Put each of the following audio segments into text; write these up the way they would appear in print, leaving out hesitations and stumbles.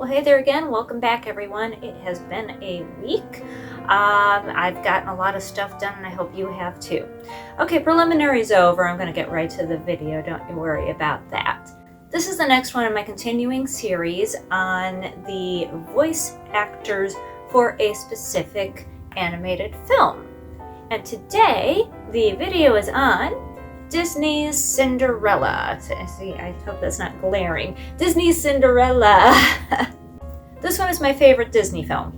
hey there again. Welcome back, everyone. It has been a week. I've gotten a lot of stuff done, and I hope you have too. Okay, preliminaries over. I'm going to get right to the video. Don't you worry about that. This is the next one in my continuing series on the voice actors for a specific animated film. And today, the video is on Disney's Cinderella. See, I hope that's not glaring. Disney's Cinderella. This one is my favorite Disney film.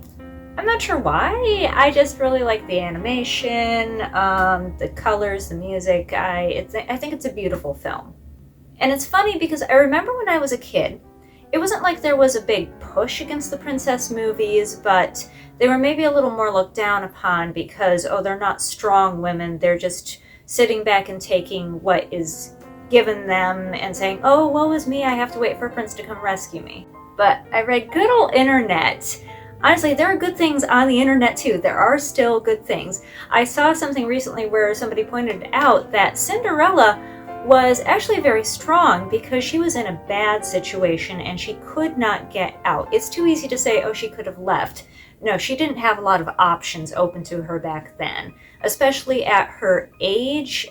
I'm not sure why. I just really like the animation, the colors, the music. I think it's a beautiful film. And it's funny because I remember when I was a kid, it wasn't like there was a big push against the princess movies, but they were maybe a little more looked down upon because, oh, they're not strong women. They're just sitting back and taking what is given them and saying, oh, woe is me, I have to wait for a prince to come rescue me. But I read good old internet. Honestly, there are good things on the internet too. There are still good things. I saw something recently where somebody pointed out that Cinderella was actually very strong because she was in a bad situation and she could not get out. It's too easy to say, oh, she could have left. No, she didn't have a lot of options open to her back then, especially at her age,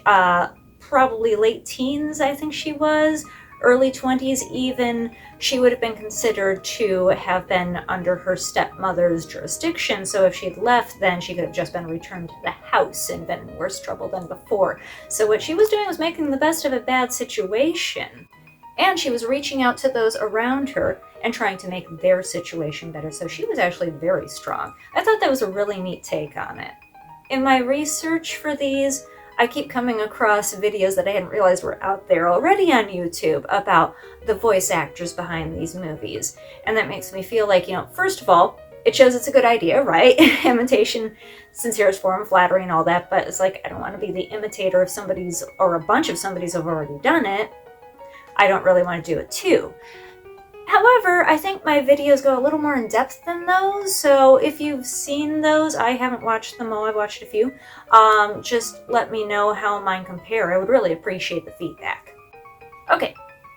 probably late teens, I think she was, early 20s even. She would have been considered to have been under her stepmother's jurisdiction, so if she'd left, then she could have just been returned to the house and been in worse trouble than before. So what she was doing was making the best of a bad situation. And she was reaching out to those around her and trying to make their situation better. So she was actually very strong. I thought that was a really neat take on it. In my research for these, I keep coming across videos that I hadn't realized were out there already on YouTube about the voice actors behind these movies. And that makes me feel like, first of all, it shows it's a good idea, right? Imitation, sincerest form of flattery and all that, but it's like, I don't want to be the imitator of somebody's or a bunch of somebody's who've already done it. I don't really want to do it too. However, I think my videos go a little more in depth than those, so if you've seen those, I haven't watched them all, I've watched a few, just let me know how mine compare. I would really appreciate the feedback. Okay,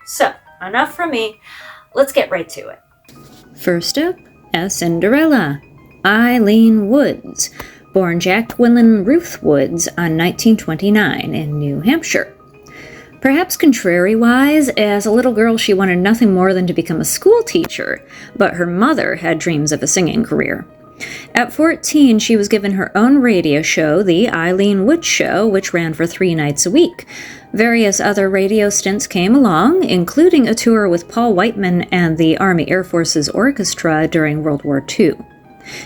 so enough from me, let's get right to it. First up, as Cinderella, Eileen Woods, born Jacqueline Ruth Woods on 1929 in New Hampshire. Perhaps contrary-wise, as a little girl she wanted nothing more than to become a school teacher, but her mother had dreams of a singing career. At 14, she was given her own radio show, The Eileen Woods Show, which ran for 3 nights a week. Various other radio stints came along, including a tour with Paul Whiteman and the Army Air Force's orchestra during World War II.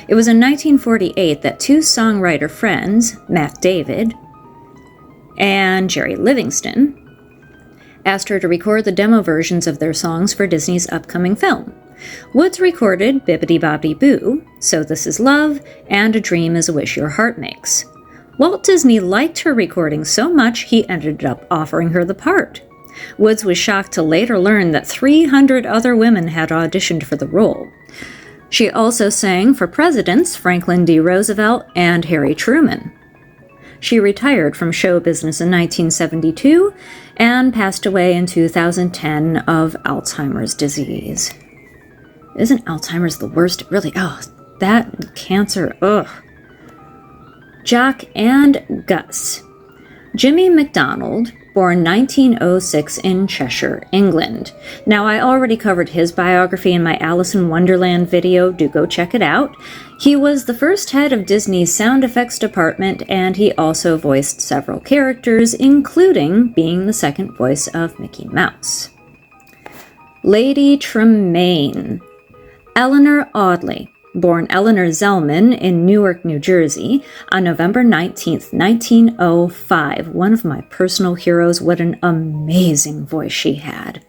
It was in 1948 that 2 songwriter friends, Mac David and Jerry Livingston, asked her to record the demo versions of their songs for Disney's upcoming film. Woods recorded Bibbidi Bobbidi Boo, So This Is Love, and A Dream Is a Wish Your Heart Makes. Walt Disney liked her recording so much he ended up offering her the part. Woods was shocked to later learn that 300 other women had auditioned for the role. She also sang for presidents Franklin D. Roosevelt and Harry Truman. She retired from show business in 1972 and passed away in 2010 of Alzheimer's disease. Isn't Alzheimer's the worst? Really, that cancer, ugh. Jock and Gus. Jimmy MacDonald, born 1906 in Cheshire, England. Now, I already covered his biography in my Alice in Wonderland video. Do go check it out. He was the first head of Disney's sound effects department, and he also voiced several characters, including being the second voice of Mickey Mouse. Lady Tremaine. Eleanor Audley, born Eleanor Zellman in Newark, New Jersey, on November 19th, 1905. One of my personal heroes. What an amazing voice she had.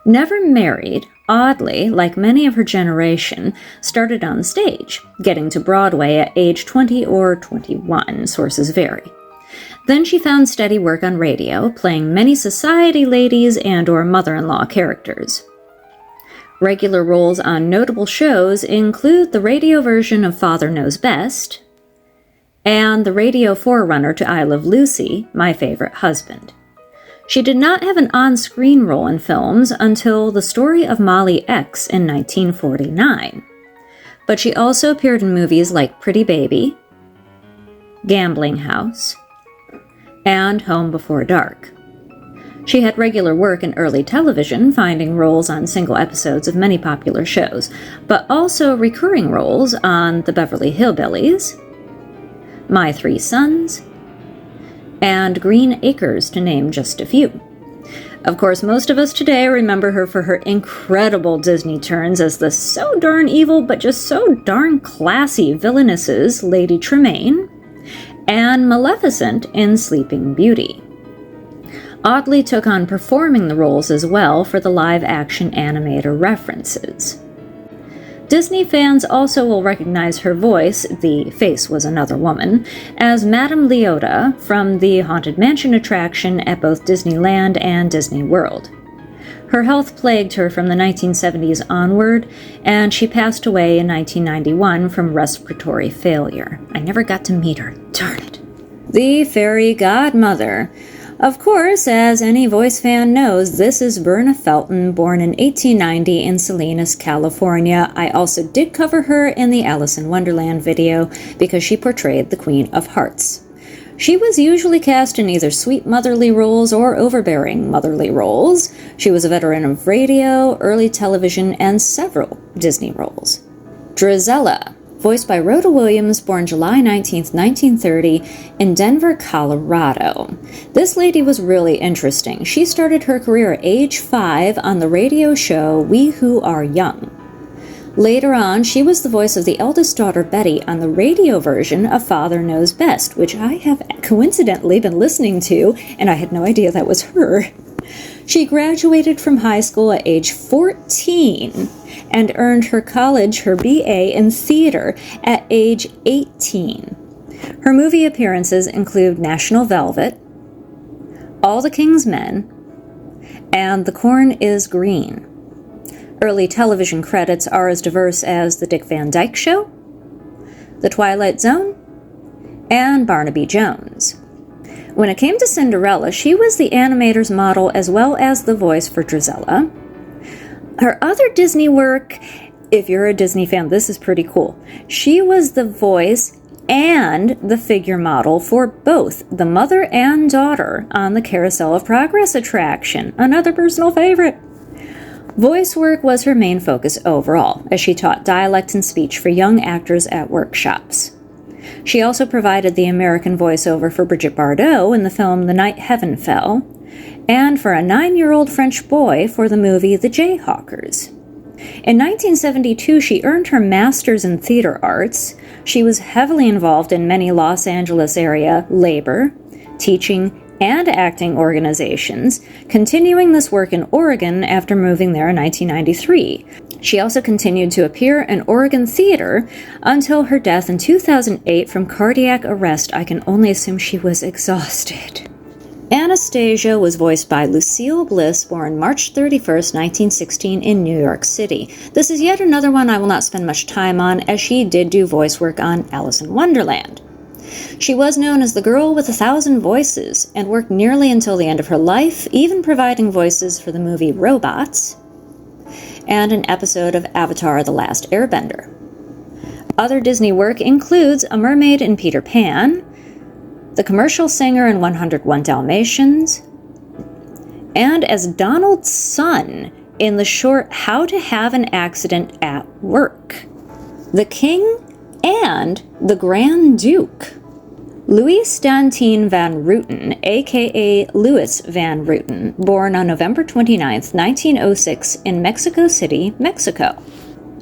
Never married, Audley, like many of her generation, started on stage, getting to Broadway at age 20 or 21, sources vary. Then she found steady work on radio, playing many society ladies and or mother-in-law characters. Regular roles on notable shows include the radio version of Father Knows Best and the radio forerunner to I Love Lucy, My Favorite Husband. She did not have an on-screen role in films until The Story of Molly X in 1949, but she also appeared in movies like Pretty Baby, Gambling House, and Home Before Dark. She had regular work in early television, finding roles on single episodes of many popular shows, but also recurring roles on The Beverly Hillbillies, My Three Sons, and Green Acres, to name just a few. Of course, most of us today remember her for her incredible Disney turns as the so darn evil but just so darn classy villainesses Lady Tremaine and Maleficent in Sleeping Beauty. Audley took on performing the roles as well for the live-action animator references. Disney fans also will recognize her voice, the face was another woman, as Madame Leota from the Haunted Mansion attraction at both Disneyland and Disney World. Her health plagued her from the 1970s onward, and she passed away in 1991 from respiratory failure. I never got to meet her, darn it. The Fairy Godmother. Of course, as any voice fan knows, this is Verna Felton, born in 1890 in Salinas, California. I also did cover her in the Alice in Wonderland video because she portrayed the Queen of Hearts. She was usually cast in either sweet motherly roles or overbearing motherly roles. She was a veteran of radio, early television, and several Disney roles. Drizella, voiced by Rhoda Williams, born July 19, 1930, in Denver, Colorado. This lady was really interesting. She started her career at age 5 on the radio show We Who Are Young. Later on, she was the voice of the eldest daughter, Betty, on the radio version of Father Knows Best, which I have coincidentally been listening to, and I had no idea that was her. She graduated from high school at age 14 and earned her BA in theater at age 18. Her movie appearances include National Velvet, All the King's Men, and The Corn is Green. Early television credits are as diverse as The Dick Van Dyke Show, The Twilight Zone, and Barnaby Jones. When it came to Cinderella, she was the animator's model as well as the voice for Drizella. Her other Disney work, if you're a Disney fan, this is pretty cool. She was the voice and the figure model for both the mother and daughter on the Carousel of Progress attraction, another personal favorite. Voice work was her main focus overall, as she taught dialect and speech for young actors at workshops. She also provided the American voiceover for Brigitte Bardot in the film The Night Heaven Fell, and for a 9-year-old French boy for the movie The Jayhawkers. In 1972, she earned her master's in theater arts. She was heavily involved in many Los Angeles area labor, teaching, and acting organizations, continuing this work in Oregon after moving there in 1993. She also continued to appear in Oregon theater until her death in 2008 from cardiac arrest. I can only assume she was exhausted. Anastasia was voiced by Lucille Bliss, born March 31st, 1916 in New York City. This is yet another one I will not spend much time on, as she did do voice work on Alice in Wonderland. She was known as the Girl with 1,000 Voices and worked nearly until the end of her life, even providing voices for the movie Robots and an episode of Avatar: The Last Airbender. Other Disney work includes A Mermaid in Peter Pan, the commercial singer in 101 Dalmatians, and as Donald's son in the short How to Have an Accident at Work. The King and the Grand Duke. Louis Stantine van Rooten, a.k.a. Louis van Rooten, born on November 29, 1906 in Mexico City, Mexico.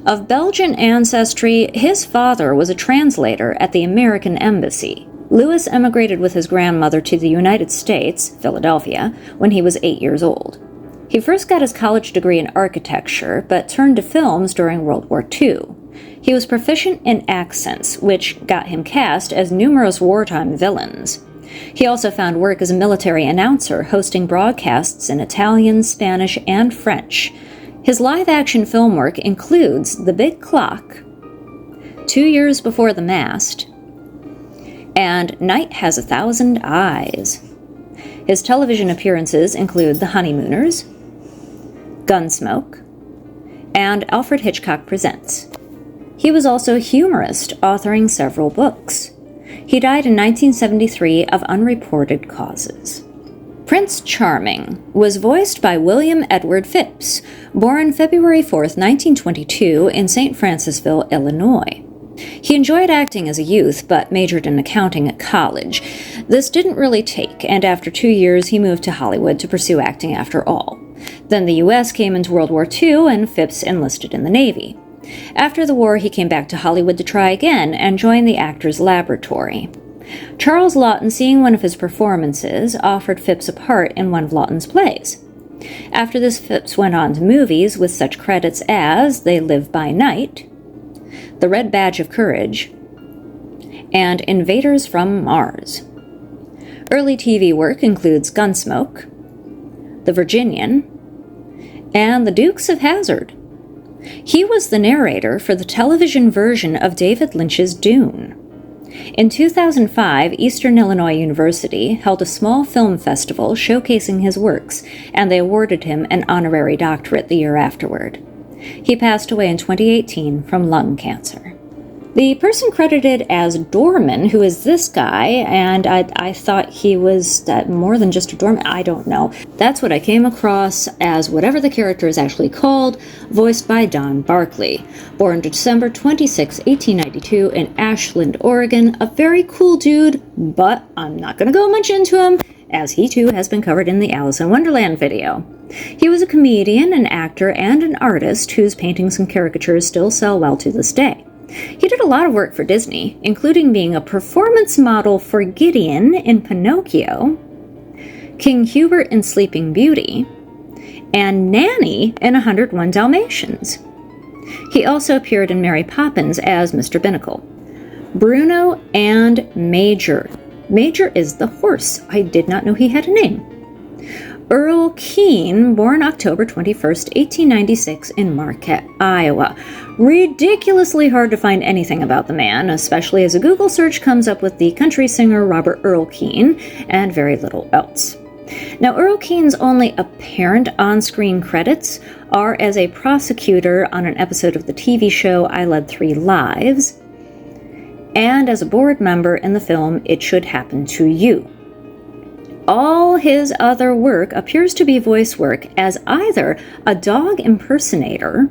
Of Belgian ancestry, his father was a translator at the American Embassy. Louis emigrated with his grandmother to the United States, Philadelphia, when he was 8 years old. He first got his college degree in architecture, but turned to films during World War II. He was proficient in accents, which got him cast as numerous wartime villains. He also found work as a military announcer, hosting broadcasts in Italian, Spanish, and French. His live-action film work includes The Big Clock, 2 Years Before the Mast, and Night Has 1,000 Eyes. His television appearances include The Honeymooners, Gunsmoke, and Alfred Hitchcock Presents. He was also a humorist, authoring several books. He died in 1973 of unreported causes. Prince Charming was voiced by William Edward Phipps, born February 4, 1922, in St. Francisville, Illinois. He enjoyed acting as a youth, but majored in accounting at college. This didn't really take, and after 2 years, he moved to Hollywood to pursue acting after all. Then the U.S. came into World War II, and Phipps enlisted in the Navy. After the war, he came back to Hollywood to try again and joined the Actors Laboratory. Charles Laughton, seeing one of his performances, offered Phipps a part in one of Laughton's plays. After this, Phipps went on to movies with such credits as They Live by Night, The Red Badge of Courage, and Invaders from Mars. Early TV work includes Gunsmoke, The Virginian, and The Dukes of Hazzard. He was the narrator for the television version of David Lynch's Dune. In 2005, Eastern Illinois University held a small film festival showcasing his works, and they awarded him an honorary doctorate the year afterward. He passed away in 2018 from lung cancer. The person credited as Doorman, who is this guy, and I thought he was more than just a doorman. I don't know. That's what I came across as whatever the character is actually called, voiced by Don Barclay. Born December 26, 1892 in Ashland, Oregon. A very cool dude, but I'm not going to go much into him, as he too has been covered in the Alice in Wonderland video. He was a comedian, an actor, and an artist whose paintings and caricatures still sell well to this day. He did a lot of work for Disney, including being a performance model for Gideon in Pinocchio, King Hubert in Sleeping Beauty, and Nanny in 101 Dalmatians. He also appeared in Mary Poppins as Mr. Binnacle. Bruno and Major. Major is the horse. I did not know he had a name. Earl Keane, born October 21, 1896 in Marquette, Iowa. Ridiculously hard to find anything about the man, especially as a Google search comes up with the country singer Robert Earl Keane, and very little else. Now, Earl Keane's only apparent on-screen credits are as a prosecutor on an episode of the TV show I Led 3 Lives, and as a board member in the film It Should Happen to You. All his other work appears to be voice work as either a dog impersonator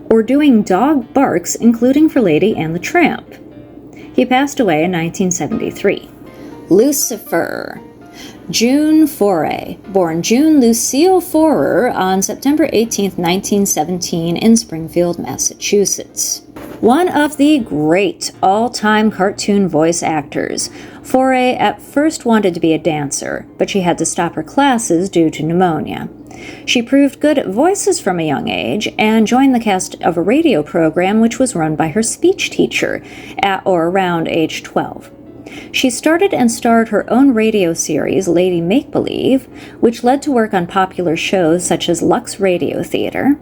or doing dog barks, including for Lady and the Tramp. He passed away in 1973. Lucifer. June Foray, born June Lucille Forer on September 18, 1917 in Springfield, Massachusetts. One of the great all-time cartoon voice actors. Foray at first wanted to be a dancer, but she had to stop her classes due to pneumonia. She proved good at voices from a young age and joined the cast of a radio program which was run by her speech teacher at or around age 12. She started and starred her own radio series, Lady Make-Believe, which led to work on popular shows such as Lux Radio Theater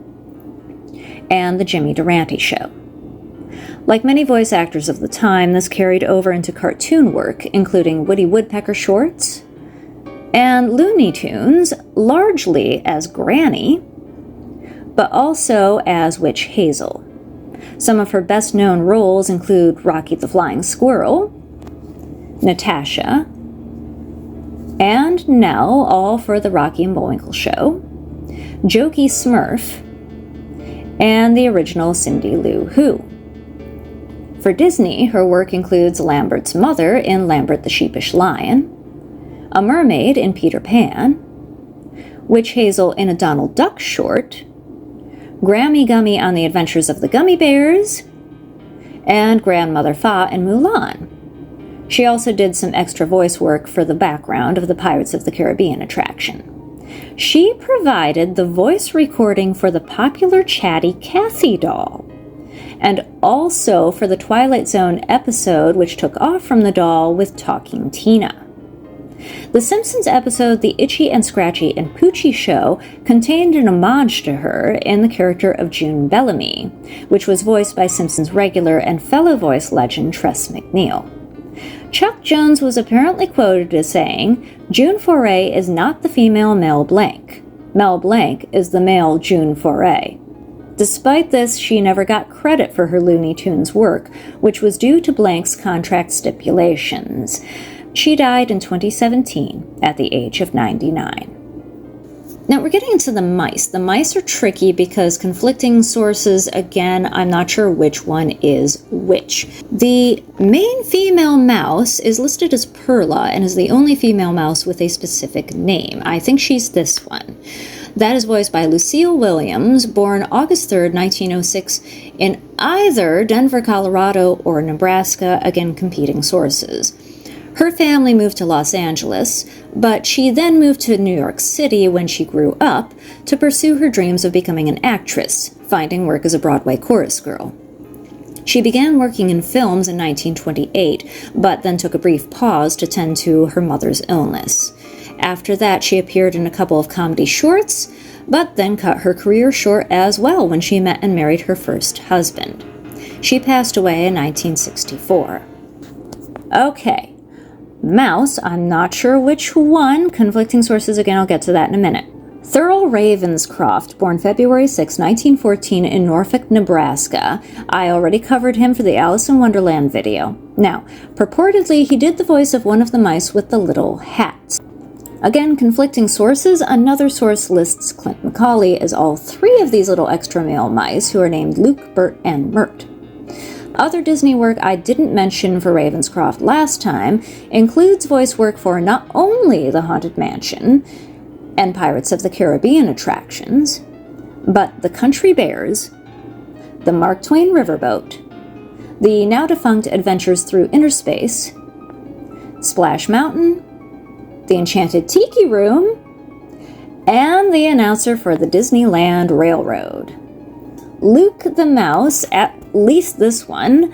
and The Jimmy Durante Show. Like many voice actors of the time, this carried over into cartoon work, including Woody Woodpecker shorts and Looney Tunes, largely as Granny, but also as Witch Hazel. Some of her best-known roles include Rocky the Flying Squirrel, Natasha, and Nell, all for the Rocky and Bullwinkle Show, Jokey Smurf, and the original Cindy Lou Who. For Disney, her work includes Lambert's mother in Lambert the Sheepish Lion, a mermaid in Peter Pan, Witch Hazel in a Donald Duck short, Grammy Gummy on the Adventures of the Gummy Bears, and Grandmother Fa in Mulan. She also did some extra voice work for the background of the Pirates of the Caribbean attraction. She provided the voice recording for the popular Chatty Cathy doll, and also for the Twilight Zone episode which took off from the doll with Talking Tina. The Simpsons episode The Itchy and Scratchy and Poochie Show contained an homage to her in the character of June Bellamy, which was voiced by Simpsons regular and fellow voice legend Tress MacNeille. Chuck Jones was apparently quoted as saying, "June Foray is not the female Mel Blanc. Mel Blanc is the male June Foray." Despite this, she never got credit for her Looney Tunes work, which was due to Blanc's contract stipulations. She died in 2017 at the age of 99. Now we're getting into the mice. The mice are tricky because conflicting sources, again, I'm not sure which one is which. The main female mouse is listed as Perla and is the only female mouse with a specific name. I think she's this one. That is voiced by Lucille Williams, born August 3rd, 1906, in either Denver, Colorado or Nebraska, again competing sources. Her family moved to Los Angeles, but she then moved to New York City when she grew up to pursue her dreams of becoming an actress, finding work as a Broadway chorus girl. She began working in films in 1928, but then took a brief pause to tend to her mother's illness. After that, she appeared in a couple of comedy shorts, but then cut her career short as well when she met and married her first husband. She passed away in 1964. Okay. Mouse, I'm not sure which one. Conflicting sources, again, I'll get to that in a minute. Thurl Ravenscroft, born February 6, 1914 in Norfolk, Nebraska. I already covered him for the Alice in Wonderland video. Now, purportedly, he did the voice of one of the mice with the little hats. Again, conflicting sources. Another source lists Clint McCauley as all three of these little extra male mice who are named Luke, Bert, and Mert. Other Disney work I didn't mention for Ravenscroft last time includes voice work for not only the Haunted Mansion and Pirates of the Caribbean attractions, but the Country Bears, the Mark Twain Riverboat, the now-defunct Adventures Through Inner Space, Splash Mountain, the Enchanted Tiki Room, and the announcer for the Disneyland Railroad. Luke the Mouse, at least this one,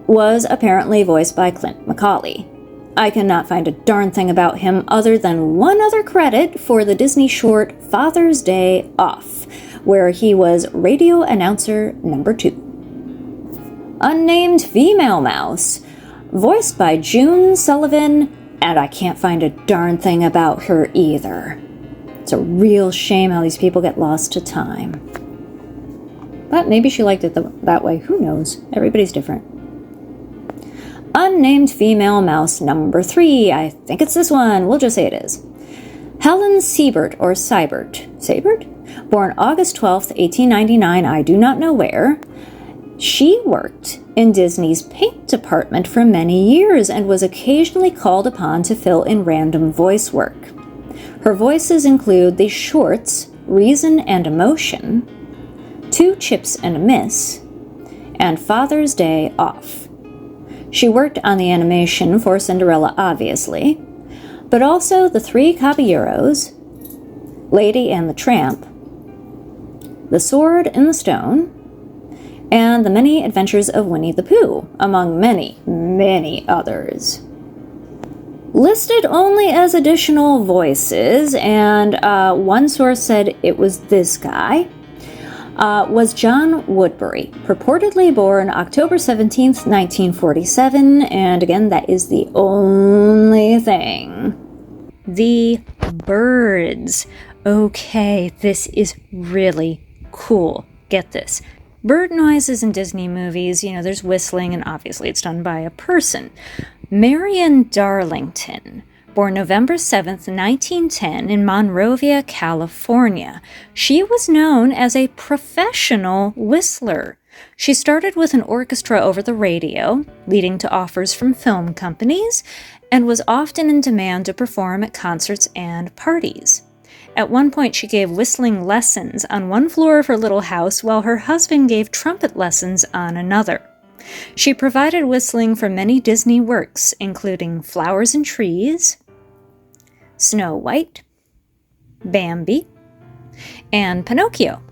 was apparently voiced by Clint McCauley. I cannot find a darn thing about him other than one other credit for the Disney short Father's Day Off, where he was radio announcer number 2. Unnamed female mouse, voiced by June Sullivan, and I can't find a darn thing about her either. It's a real shame how these people get lost to time. But maybe she liked it that way. Who knows? Everybody's different. Unnamed female mouse number 3. I think it's this one. We'll just say it is. Helen Siebert, or Seibert. Seibert? Born August 12th, 1899. I do not know where. She worked in Disney's paint department for many years and was occasionally called upon to fill in random voice work. Her voices include the shorts Reason and Emotion, 2 Chips and a Miss, and Father's Day Off. She worked on the animation for Cinderella, obviously, but also The Three Caballeros, Lady and the Tramp, The Sword in the Stone, and The Many Adventures of Winnie the Pooh, among many, many others. Listed only as additional voices, and one source said it was this guy, was John Woodbury, purportedly born October 17th, 1947, and again, that is the only thing. The birds. Okay, this is really cool. Get this. Bird noises in Disney movies, there's whistling, and obviously it's done by a person. Marion Darlington, born November 7th, 1910 in Monrovia, California. She was known as a professional whistler. She started with an orchestra over the radio, leading to offers from film companies, and was often in demand to perform at concerts and parties. At one point, she gave whistling lessons on one floor of her little house while her husband gave trumpet lessons on another. She provided whistling for many Disney works, including Flowers and Trees, Snow White, Bambi, and Pinocchio.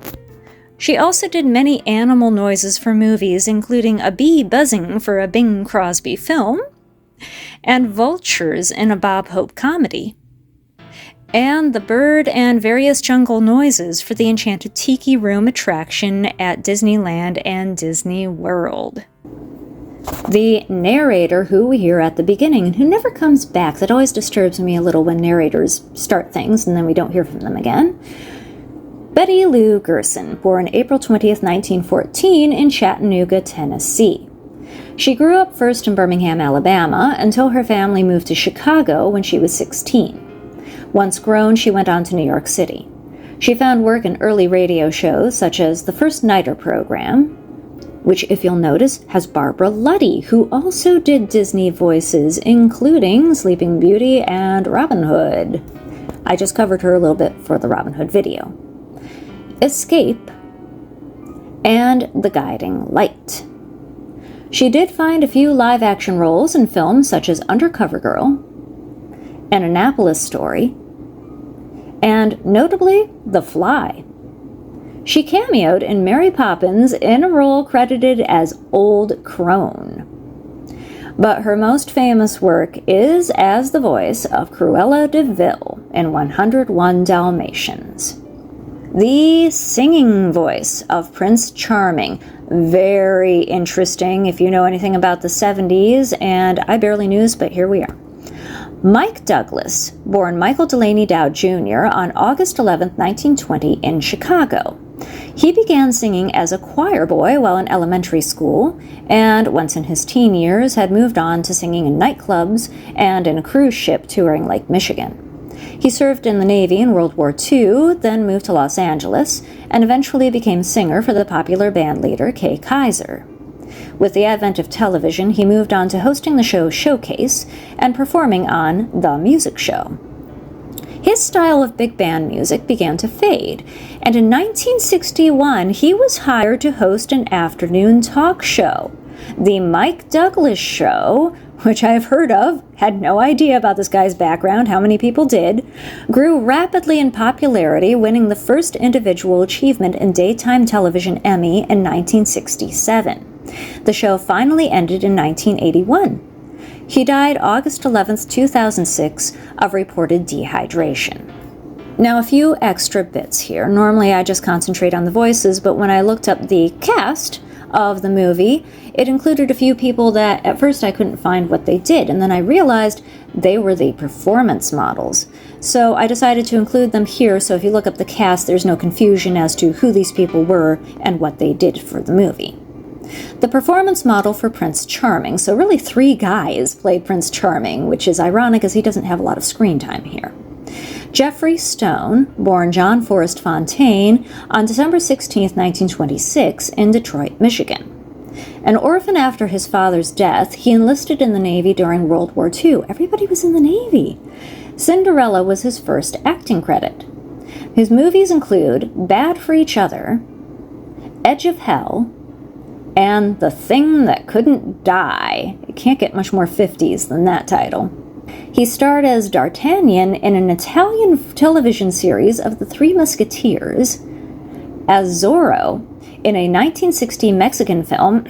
She also did many animal noises for movies, including a bee buzzing for a Bing Crosby film, and vultures in a Bob Hope comedy, and the bird and various jungle noises for the Enchanted Tiki Room attraction at Disneyland and Disney World. The narrator who we hear at the beginning and who never comes back, that always disturbs me a little when narrators start things and then we don't hear from them again. Betty Lou Gerson, born April 20th, 1914 in Chattanooga, Tennessee. She grew up first in Birmingham, Alabama, until her family moved to Chicago when she was 16. Once grown, she went on to New York City. She found work in early radio shows such as the First Nighter program, which, if you'll notice, has Barbara Luddy, who also did Disney voices, including Sleeping Beauty and Robin Hood. I just covered her a little bit for the Robin Hood video. Escape, and The Guiding Light. She did find a few live-action roles in films such as Undercover Girl, An Annapolis Story, and notably The Fly. She cameoed in Mary Poppins in a role credited as Old Crone. But her most famous work is as the voice of Cruella de Vil in 101 Dalmatians. The singing voice of Prince Charming. Very interesting if you know anything about the 70s, and I barely knew this, but here we are. Mike Douglas, born Michael Delaney Dow Jr. on August 11, 1920 in Chicago. He began singing as a choir boy while in elementary school, and once in his teen years had moved on to singing in nightclubs and in a cruise ship touring Lake Michigan. He served in the Navy in World War II, then moved to Los Angeles, and eventually became singer for the popular band leader Kay Kaiser. With the advent of television, he moved on to hosting the show Showcase and performing on The Music Show. His style of big band music began to fade, and in 1961 he was hired to host an afternoon talk show, The Mike Douglas Show, which I have heard of, had no idea about this guy's background, how many people did, grew rapidly in popularity, winning the first individual achievement in daytime television Emmy in 1967. The show finally ended in 1981. He died August 11, 2006, of reported dehydration. Now, a few extra bits here. Normally I just concentrate on the voices, but when I looked up the cast of the movie, it included a few people that at first I couldn't find what they did, and then I realized they were the performance models. So I decided to include them here, so if you look up the cast, there's no confusion as to who these people were and what they did for the movie. The performance model for Prince Charming, so really 3 guys played Prince Charming, which is ironic as he doesn't have a lot of screen time here. Jeffrey Stone, born John Forrest Fontaine on December 16, 1926, in Detroit, Michigan. An orphan after his father's death, he enlisted in the Navy during World War II. Everybody was in the Navy. Cinderella was his first acting credit. His movies include Bad for Each Other, Edge of Hell, and The Thing That Couldn't Die. It can't get much more 50s than that title. He starred as D'Artagnan in an Italian television series of the Three Musketeers, as Zorro in a 1960 Mexican film,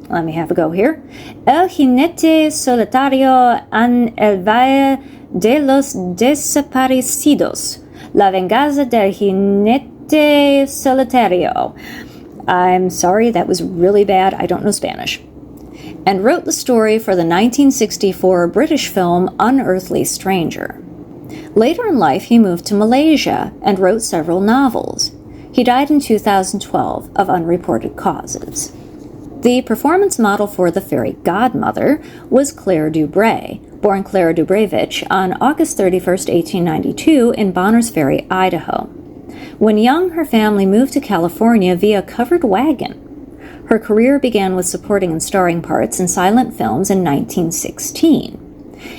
let me have a go here, El Jinete Solitario en el Valle de los Desaparecidos, La Venganza del Jinete Solitario. I'm sorry, that was really bad. I don't know Spanish. And wrote the story for the 1964 British film Unearthly Stranger. Later in life, he moved to Malaysia and wrote several novels. He died in 2012 of unreported causes. The performance model for the fairy godmother was Claire Dubray, born Clara Dubravich on August 31, 1892 in Bonners Ferry, Idaho. When young, her family moved to California via covered wagon. Her career began with supporting and starring parts in silent films in 1916,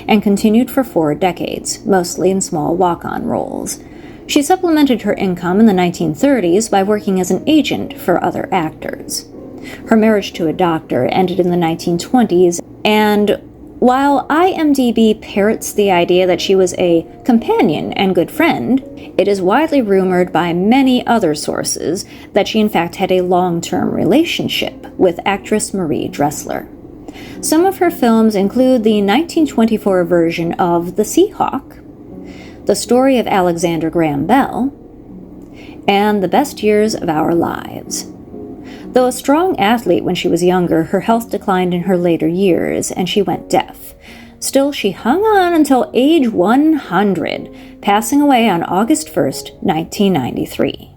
and continued for 4 decades, mostly in small walk-on roles. She supplemented her income in the 1930s by working as an agent for other actors. Her marriage to a doctor ended in the 1920s, and while IMDb parrots the idea that she was a companion and good friend, it is widely rumored by many other sources that she in fact had a long-term relationship with actress Marie Dressler. Some of her films include the 1924 version of The Seahawk, The Story of Alexander Graham Bell, and The Best Years of Our Lives. Though a strong athlete when she was younger, her health declined in her later years, and she went deaf. Still, she hung on until age 100, passing away on August 1st, 1993.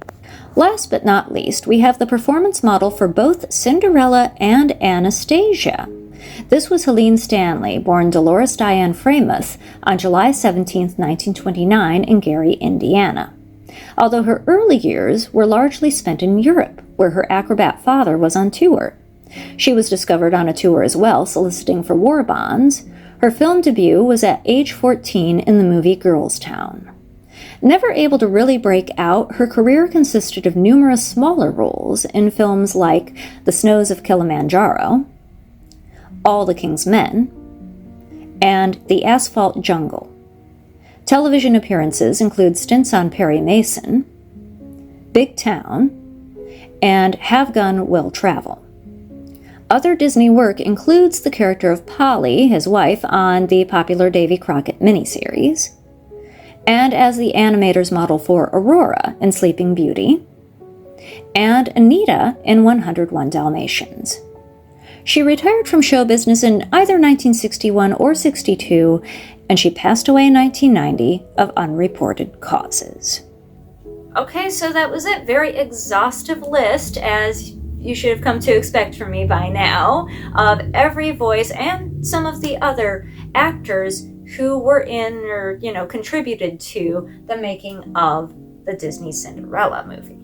Last but not least, we have the performance model for both Cinderella and Anastasia. This was Helene Stanley, born Dolores Diane Freymuth, on July 17, 1929, in Gary, Indiana. Although her early years were largely spent in Europe, where her acrobat father was on tour. She was discovered on a tour as well, soliciting for war bonds. Her film debut was at age 14 in the movie Girls Town. Never able to really break out, her career consisted of numerous smaller roles in films like The Snows of Kilimanjaro, All the King's Men, and The Asphalt Jungle. Television appearances include stints on Perry Mason, Big Town, and Have Gun Will Travel. Other Disney work includes the character of Polly, his wife, on the popular Davy Crockett miniseries, and as the animator's model for Aurora in Sleeping Beauty, and Anita in 101 Dalmatians. She retired from show business in either 1961 or 62, and she passed away in 1990 of unreported causes. Okay, so that was it. Very exhaustive list, as you should have come to expect from me by now, of every voice and some of the other actors who were in or, contributed to the making of the Disney Cinderella movie.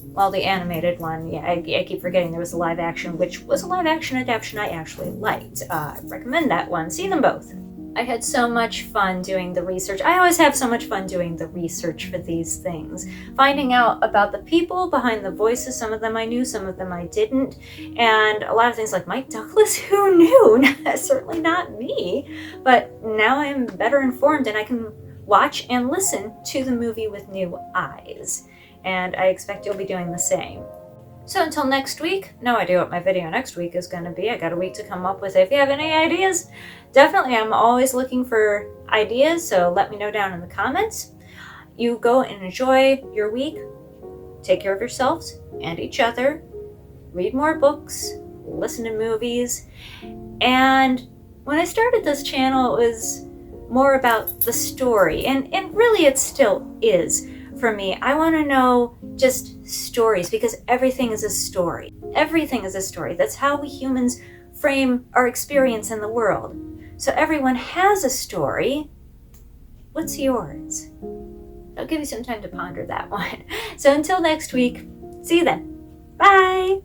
Well, the animated one, I keep forgetting there was a live action, which was a live action adaptation I actually liked. I recommend that one. See them both. I had so much fun doing the research. I always have so much fun doing the research for these things. Finding out about the people behind the voices. Some of them I knew, some of them I didn't. And a lot of things like Mike Douglas, who knew? Certainly not me. But now I'm better informed and I can watch and listen to the movie with new eyes. And I expect you'll be doing the same. So until next week, no idea what my video next week is going to be. I got a week to come up with it. If you have any ideas, definitely I'm always looking for ideas, so let me know down in the comments. You go and enjoy your week. Take care of yourselves and each other. Read more books. Listen to movies. And when I started this channel, it was more about the story. And really it still is. For me, I want to know just stories, because everything is a story. Everything is a story. That's how we humans frame our experience in the world. So everyone has a story. What's yours? I'll give you some time to ponder that one. So until next week, see you then. Bye!